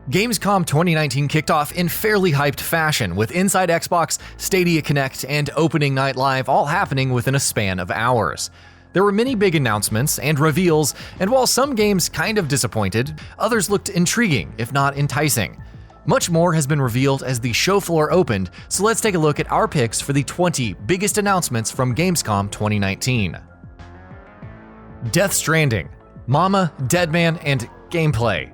Gamescom 2019 kicked off in fairly hyped fashion, with Inside Xbox, Stadia Connect, and Opening Night Live all happening within a span of hours. There were many big announcements and reveals, and while some games kind of disappointed, others looked intriguing, if not enticing. Much more has been revealed as the show floor opened, so let's take a look at our picks for the 20 biggest announcements from Gamescom 2019. Death Stranding, Mama, Deadman, and gameplay.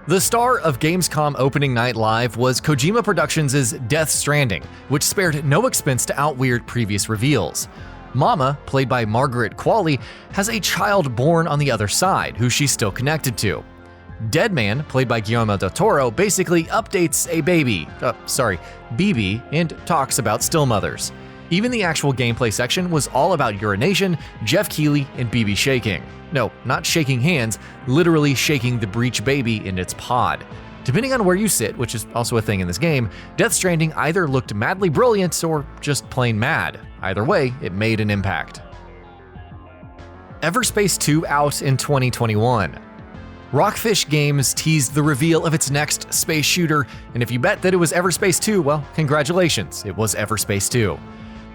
The star of Gamescom Opening Night Live was Kojima Productions' Death Stranding, which spared no expense to out-weird previous reveals. Mama, played by Margaret Qualley, has a child born on the other side, who she's still connected to. Deadman, played by Guillermo del Toro, basically updates a BB, and talks about still mothers. Even the actual gameplay section was all about urination, Jeff Keighley, and BB shaking. No, not shaking hands, literally shaking the breech baby in its pod. Depending on where you sit, which is also a thing in this game, Death Stranding either looked madly brilliant or just plain mad. Either way, it made an impact. EVERSPACE 2 out in 2021. Rockfish Games teased the reveal of its next space shooter, and if you bet that it was EVERSPACE 2, well, congratulations, it was EVERSPACE 2.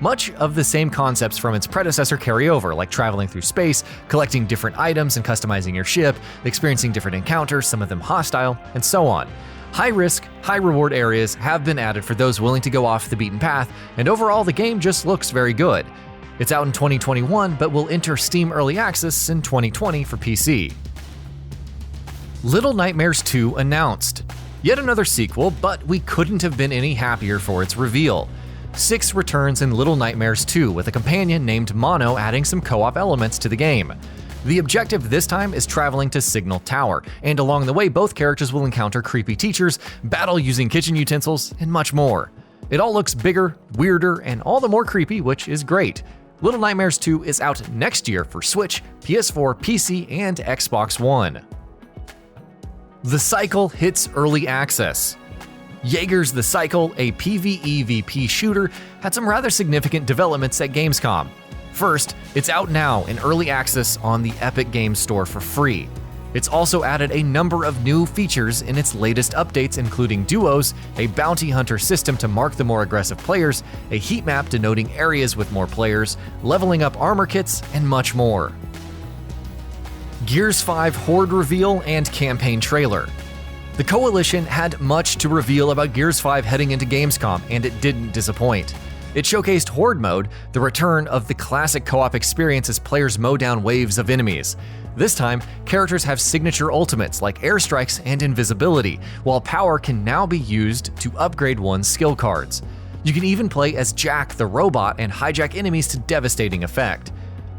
Much of the same concepts from its predecessor carry over, like traveling through space, collecting different items and customizing your ship, experiencing different encounters, some of them hostile, and so on. High-risk, high-reward areas have been added for those willing to go off the beaten path, and overall the game just looks very good. It's out in 2021, but will enter Steam Early Access in 2020 for PC. Little Nightmares 2 announced. Yet another sequel, but we couldn't have been any happier for its reveal. 6 returns in Little Nightmares 2, with a companion named Mono adding some co-op elements to the game. The objective this time is traveling to Signal Tower, and along the way both characters will encounter creepy teachers, battle using kitchen utensils, and much more. It all looks bigger, weirder, and all the more creepy, which is great. Little Nightmares 2 is out next year for Switch, PS4, PC, and Xbox One. The Cycle hits early access. Jaeger's The Cycle, a PvEVP shooter, had some rather significant developments at Gamescom. First, it's out now in early access on the Epic Games Store for free. It's also added a number of new features in its latest updates, including duos, a bounty hunter system to mark the more aggressive players, a heat map denoting areas with more players, leveling up armor kits, and much more. Gears 5 HORDE reveal and campaign trailer. The Coalition had much to reveal about Gears 5 heading into Gamescom, and it didn't disappoint. It showcased Horde Mode, the return of the classic co-op experience as players mow down waves of enemies. This time, characters have signature ultimates like airstrikes and invisibility, while power can now be used to upgrade one's skill cards. You can even play as Jack the robot and hijack enemies to devastating effect.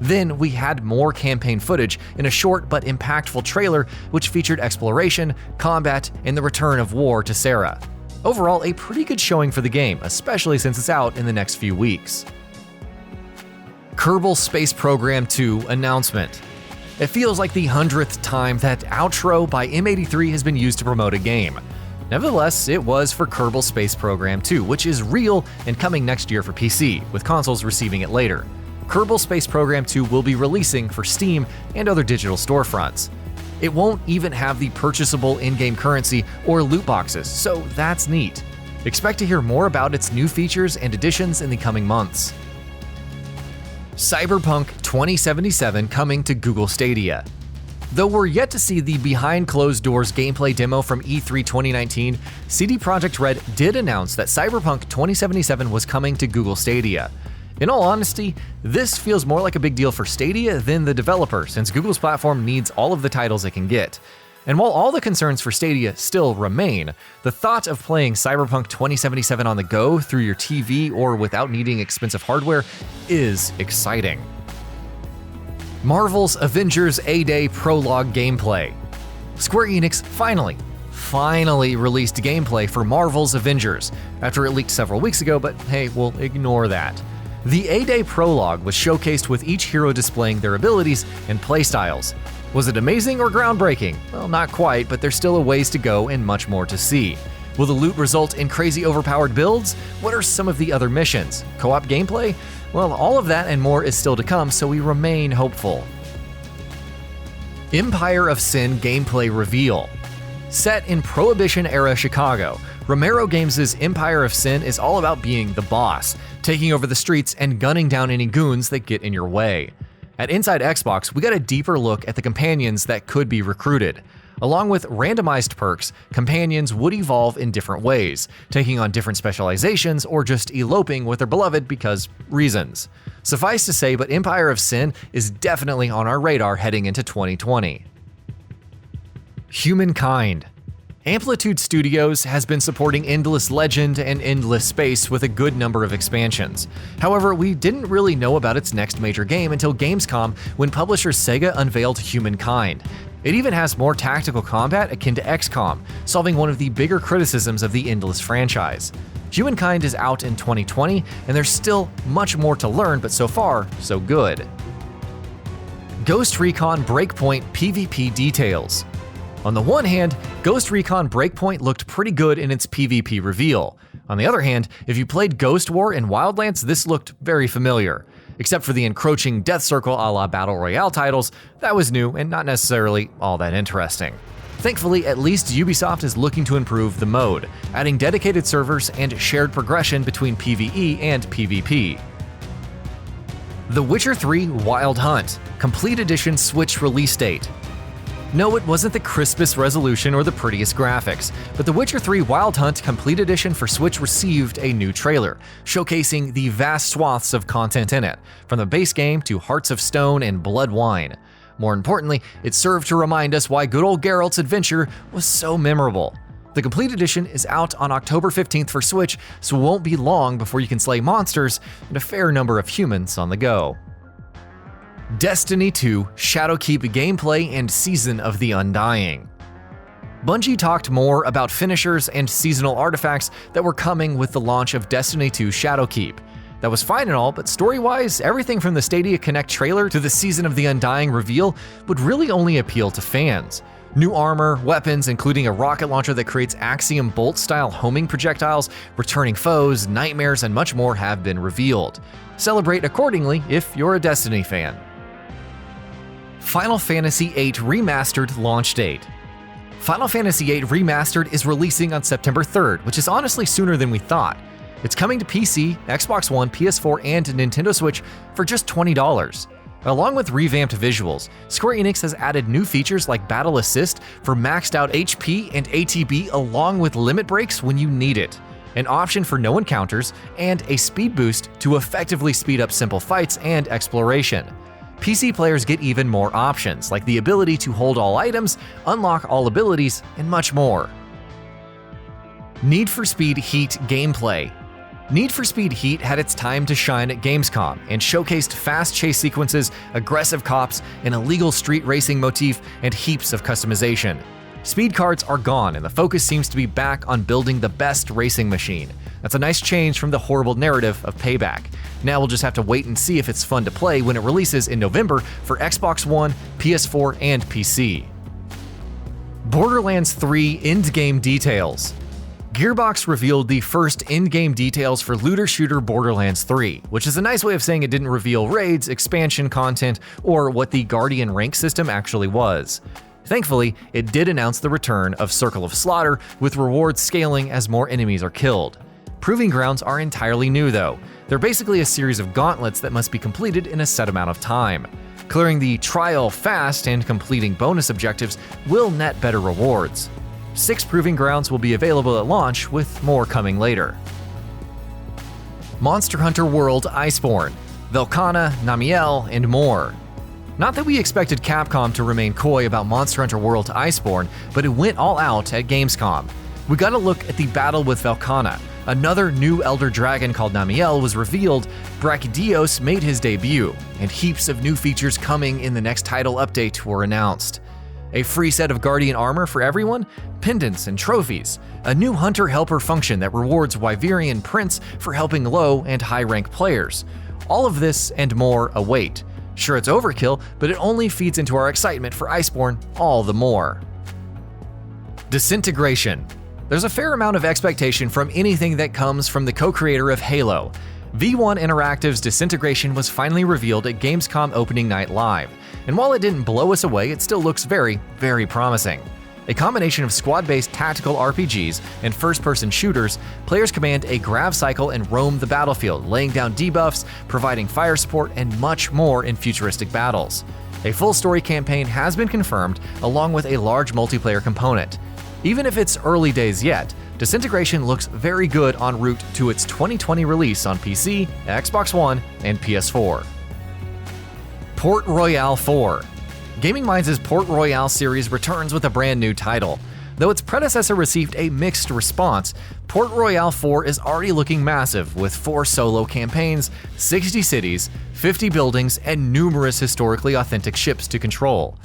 Then we had more campaign footage in a short but impactful trailer which featured exploration, combat, and the return of war to Sarah. Overall, a pretty good showing for the game, especially since it's out in the next few weeks. Kerbal Space Program 2 announcement. It feels like the 100th time that outro by M83 has been used to promote a game. Nevertheless, it was for Kerbal Space Program 2, which is real and coming next year for PC, with consoles receiving it later. Kerbal Space Program 2 will be releasing for Steam and other digital storefronts. It won't even have the purchasable in-game currency or loot boxes, so that's neat. Expect to hear more about its new features and additions in the coming months. Cyberpunk 2077 coming to Google Stadia. Though we're yet to see the behind closed doors gameplay demo from E3 2019, CD Projekt Red did announce that Cyberpunk 2077 was coming to Google Stadia. In all honesty, this feels more like a big deal for Stadia than the developer, since Google's platform needs all of the titles it can get. And while all the concerns for Stadia still remain, the thought of playing Cyberpunk 2077 on the go through your TV or without needing expensive hardware is exciting. Marvel's Avengers A-Day Prologue gameplay. Square Enix finally released gameplay for Marvel's Avengers, after it leaked several weeks ago, but hey, we'll ignore that. The A-Day Prologue was showcased with each hero displaying their abilities and playstyles. Was it amazing or groundbreaking? Well, not quite, but there's still a ways to go and much more to see. Will the loot result in crazy overpowered builds? What are some of the other missions? Co-op gameplay? Well, all of that and more is still to come, so we remain hopeful. Empire of Sin gameplay reveal. Set in Prohibition-era Chicago, Romero Games' Empire of Sin is all about being the boss, taking over the streets and gunning down any goons that get in your way. At Inside Xbox, we got a deeper look at the companions that could be recruited. Along with randomized perks, companions would evolve in different ways, taking on different specializations or just eloping with their beloved because reasons. Suffice to say, but Empire of Sin is definitely on our radar heading into 2020. Humankind. Amplitude Studios has been supporting Endless Legend and Endless Space with a good number of expansions. However, we didn't really know about its next major game until Gamescom when publisher Sega unveiled Humankind. It even has more tactical combat akin to XCOM, solving one of the bigger criticisms of the Endless franchise. Humankind is out in 2020, and there's still much more to learn, but so far, so good. Ghost Recon Breakpoint PvP details. On the one hand, Ghost Recon Breakpoint looked pretty good in its PvP reveal. On the other hand, if you played Ghost War and Wildlands, this looked very familiar. Except for the encroaching death circle a la Battle Royale titles, that was new and not necessarily all that interesting. Thankfully, at least Ubisoft is looking to improve the mode, adding dedicated servers and shared progression between PvE and PvP. The Witcher 3 Wild Hunt, Complete Edition Switch release date. No, it wasn't the crispest resolution or the prettiest graphics, but The Witcher 3 Wild Hunt Complete Edition for Switch received a new trailer, showcasing the vast swaths of content in it, from the base game to Hearts of Stone and Blood Wine. More importantly, it served to remind us why good old Geralt's adventure was so memorable. The Complete Edition is out on October 15th for Switch, so it won't be long before you can slay monsters and a fair number of humans on the go. Destiny 2 Shadowkeep gameplay and Season of the Undying. Bungie talked more about finishers and seasonal artifacts that were coming with the launch of Destiny 2 Shadowkeep. That was fine and all, but story-wise, everything from the Stadia Connect trailer to the Season of the Undying reveal would really only appeal to fans. New armor, weapons, including a rocket launcher that creates Axiom Bolt-style homing projectiles, returning foes, nightmares, and much more have been revealed. Celebrate accordingly if you're a Destiny fan. Final Fantasy VIII Remastered launch date. Final Fantasy VIII Remastered is releasing on September 3rd, which is honestly sooner than we thought. It's coming to PC, Xbox One, PS4, and Nintendo Switch for just $20. Along with revamped visuals, Square Enix has added new features like Battle Assist for maxed out HP and ATB along with limit breaks when you need it, an option for no encounters, and a speed boost to effectively speed up simple fights and exploration. PC players get even more options, like the ability to hold all items, unlock all abilities, and much more. Need for Speed Heat gameplay. Need for Speed Heat had its time to shine at Gamescom and showcased fast chase sequences, aggressive cops, an illegal street racing motif, and heaps of customization. Speed cards are gone and the focus seems to be back on building the best racing machine. That's a nice change from the horrible narrative of Payback. Now we'll just have to wait and see if it's fun to play when it releases in November for Xbox One, PS4, and PC. Borderlands 3 endgame details. Gearbox revealed the first in-game details for looter-shooter Borderlands 3, which is a nice way of saying it didn't reveal raids, expansion content, or what the Guardian rank system actually was. Thankfully, it did announce the return of Circle of Slaughter, with rewards scaling as more enemies are killed. Proving Grounds are entirely new though. They're basically a series of gauntlets that must be completed in a set amount of time. Clearing the trial fast and completing bonus objectives will net better rewards. 6 Proving Grounds will be available at launch, with more coming later. Monster Hunter World Iceborne, VELKHANA, NAMIELLE, and more. Not that we expected Capcom to remain coy about Monster Hunter World Iceborne, but it went all out at Gamescom. We got a look at the battle with VELKHANA. Another new Elder Dragon called NAMIELLE was revealed, Brachydios made his debut, and heaps of new features coming in the next title update were announced. A free set of Guardian armor for everyone, pendants and trophies, a new Hunter Helper function that rewards Wyverian Prince for helping low and high rank players. All of this and more await. Sure, it's overkill, but it only feeds into our excitement for Iceborne all the more. Disintegration. There's a fair amount of expectation from anything that comes from the co-creator of Halo. V1 Interactive's Disintegration was finally revealed at Gamescom opening night live, and while it didn't blow us away, it still looks very, very promising. A combination of squad-based tactical RPGs and first-person shooters, players command a grav cycle and roam the battlefield, laying down debuffs, providing fire support, and much more in futuristic battles. A full story campaign has been confirmed, along with a large multiplayer component. Even if it's early days yet, Disintegration looks very good en route to its 2020 release on PC, Xbox One, and PS4. Port Royale 4. Gaming Minds' Port Royale series returns with a brand new title. Though its predecessor received a mixed response, Port Royale 4 is already looking massive with 4 solo campaigns, 60 cities, 50 buildings, and numerous historically authentic ships to control.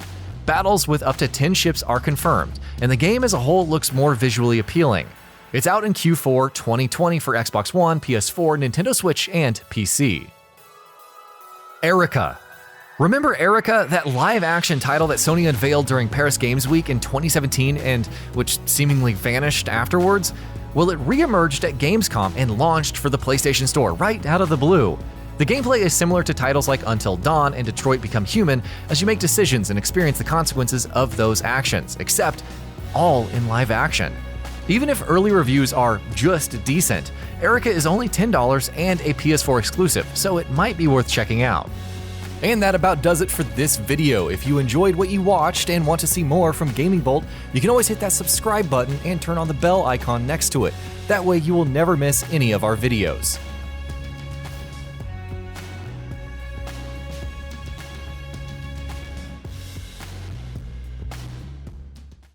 Battles with up to 10 ships are confirmed, and the game as a whole looks more visually appealing. It's out in Q4 2020 for Xbox One, PS4, Nintendo Switch, and PC. Erica. Remember Erica, that live-action title that Sony unveiled during Paris Games Week in 2017 and which seemingly vanished afterwards? Well, it re-emerged at Gamescom and launched for the PlayStation Store right out of the blue. The gameplay is similar to titles like Until Dawn and Detroit Become Human as you make decisions and experience the consequences of those actions, except all in live action. Even if early reviews are just decent, Erica is only $10 and a PS4 exclusive, so it might be worth checking out. And that about does it for this video. If you enjoyed what you watched and want to see more from Gaming Bolt, you can always hit that subscribe button and turn on the bell icon next to it. That way you will never miss any of our videos.